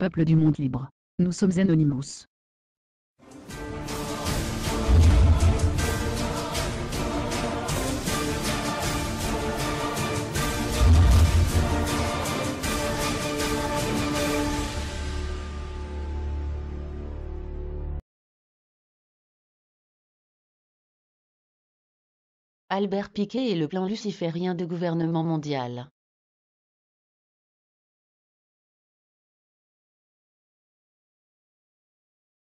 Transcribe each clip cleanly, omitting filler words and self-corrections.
Peuple du monde libre, nous sommes Anonymous. Albert Piquet et le plan luciférien de gouvernement mondial.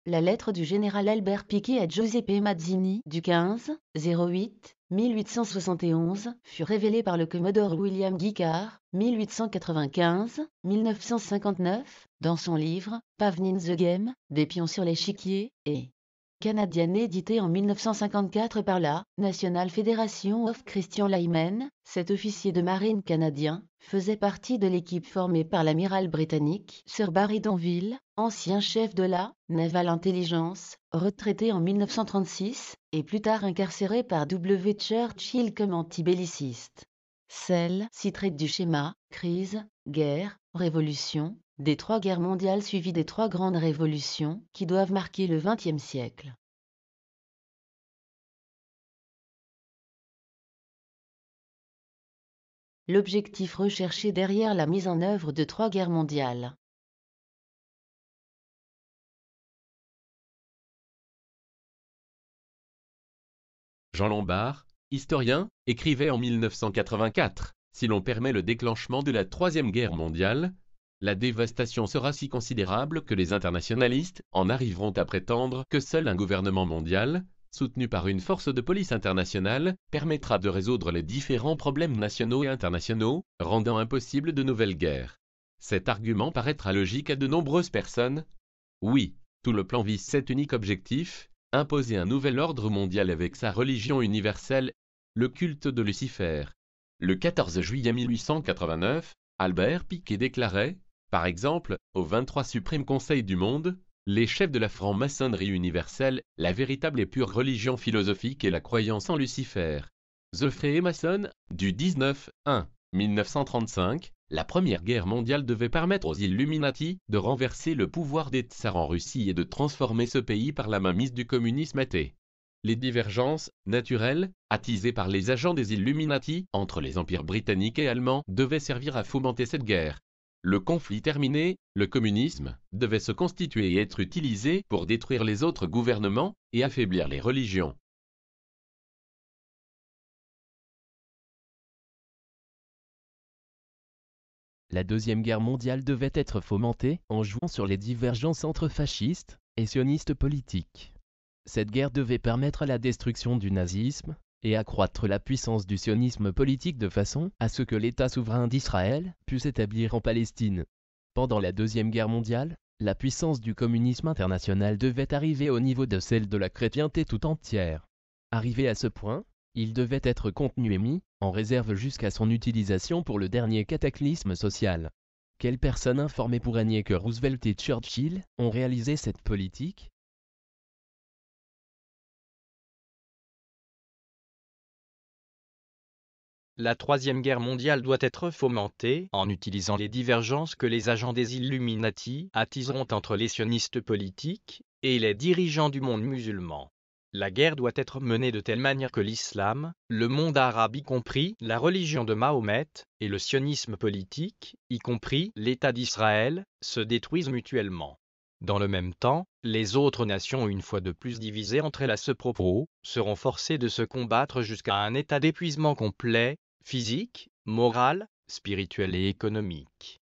La lettre du général Albert Piquet à Giuseppe Mazzini du 15-08-1871 fut révélée par le commodore William Guicard, 1895-1959, dans son livre « Pavnin the Game, des pions sur l'échiquier » et canadien édité en 1954 par la National Federation of Christian Laymen. Cet officier de marine canadien faisait partie de l'équipe formée par l'amiral britannique Sir Barry Donville, ancien chef de la Naval Intelligence, retraité en 1936 et plus tard incarcéré par W. Churchill comme antibelliciste. Celle-ci traite du schéma crise, guerre, révolution des trois guerres mondiales suivies des trois grandes révolutions qui doivent marquer le XXe siècle. L'objectif recherché derrière la mise en œuvre de trois guerres mondiales. Jean Lombard, historien, écrivait en 1984 « Si l'on permet le déclenchement de la Troisième Guerre mondiale, la dévastation sera si considérable que les internationalistes en arriveront à prétendre que seul un gouvernement mondial, soutenu par une force de police internationale, permettra de résoudre les différents problèmes nationaux et internationaux, rendant impossible de nouvelles guerres. » Cet argument paraîtra logique à de nombreuses personnes. Oui, tout le plan vise cet unique objectif, imposer un nouvel ordre mondial avec sa religion universelle, le culte de Lucifer. Le 14 juillet 1889, Albert Piquet déclarait, par exemple, au 23 Suprême Conseil du Monde, les chefs de la franc-maçonnerie universelle, la véritable et pure religion philosophique est la croyance en Lucifer. The Freemason, du 1935, la Première Guerre mondiale devait permettre aux Illuminati de renverser le pouvoir des tsars en Russie et de transformer ce pays par la mainmise du communisme athée. Les divergences, naturelles, attisées par les agents des Illuminati entre les empires britanniques et allemands devaient servir à fomenter cette guerre. Le conflit terminé, le communisme devait se constituer et être utilisé pour détruire les autres gouvernements et affaiblir les religions. La Deuxième Guerre mondiale devait être fomentée en jouant sur les divergences entre fascistes et sionistes politiques. Cette guerre devait permettre la destruction du nazisme et accroître la puissance du sionisme politique de façon à ce que l'État souverain d'Israël puisse s'établir en Palestine. Pendant la Deuxième Guerre mondiale, la puissance du communisme international devait arriver au niveau de celle de la chrétienté tout entière. Arrivé à ce point, il devait être contenu et mis en réserve jusqu'à son utilisation pour le dernier cataclysme social. Quelles personnes informées pourraient nier que Roosevelt et Churchill ont réalisé cette politique ? La Troisième Guerre mondiale doit être fomentée en utilisant les divergences que les agents des Illuminati attiseront entre les sionistes politiques et les dirigeants du monde musulman. La guerre doit être menée de telle manière que l'islam, le monde arabe y compris la religion de Mahomet, et le sionisme politique, y compris l'État d'Israël, se détruisent mutuellement. Dans le même temps, les autres nations, une fois de plus divisées entre elles à ce propos, seront forcées de se combattre jusqu'à un état d'épuisement complet, physique, moral, spirituel et économique.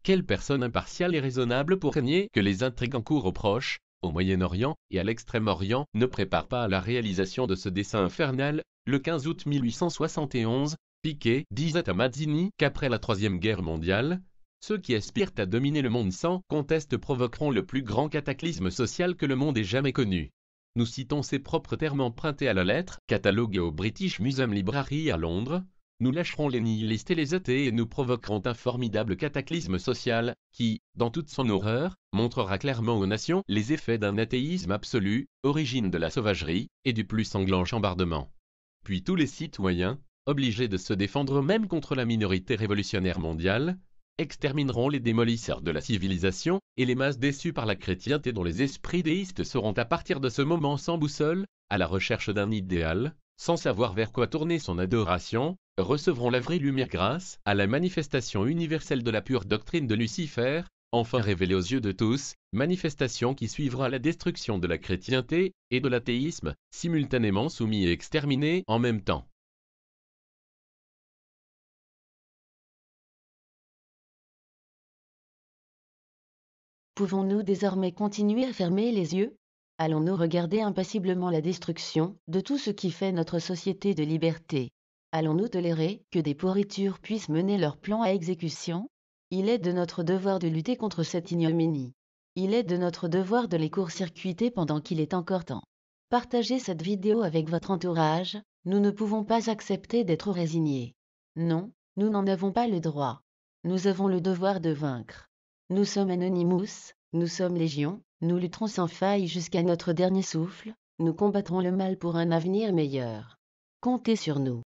Quelle personne impartiale et raisonnable pourrait nier que les intrigues en cours au Proche, au Moyen-Orient et à l'Extrême-Orient ne préparent pas à la réalisation de ce dessein infernal? Le 15 août 1871, Piquet disait à Mazzini qu'après la Troisième Guerre mondiale, ceux qui aspirent à dominer le monde sans conteste provoqueront le plus grand cataclysme social que le monde ait jamais connu. Nous citons ces propres termes empruntés à la lettre, cataloguée au British Museum Library à Londres. Nous lâcherons les nihilistes et les athées et nous provoquerons un formidable cataclysme social qui, dans toute son horreur, montrera clairement aux nations les effets d'un athéisme absolu, origine de la sauvagerie et du plus sanglant chambardement. puis tous les citoyens, obligés de se défendre même contre la minorité révolutionnaire mondiale, extermineront les démolisseurs de la civilisation et les masses déçues par la chrétienté dont les esprits déistes seront à partir de ce moment sans boussole, à la recherche d'un idéal, sans savoir vers quoi tourner son adoration, recevront la vraie lumière grâce à la manifestation universelle de la pure doctrine de Lucifer, enfin révélée aux yeux de tous, manifestation qui suivra la destruction de la chrétienté et de l'athéisme, simultanément soumis et exterminés en même temps. Pouvons-nous désormais continuer à fermer les yeux? Allons-nous regarder impassiblement la destruction de tout ce qui fait notre société de liberté? Allons-nous tolérer que des pourritures puissent mener leurs plans à exécution? Il est de notre devoir de lutter contre cette ignominie. Il est de notre devoir de les court-circuiter pendant qu'il est encore temps. Partagez cette vidéo avec votre entourage, nous ne pouvons pas accepter d'être résignés. Non, nous n'en avons pas le droit. Nous avons le devoir de vaincre. Nous sommes Anonymous, nous sommes Légion, nous lutterons sans faille jusqu'à notre dernier souffle, nous combattrons le mal pour un avenir meilleur. Comptez sur nous.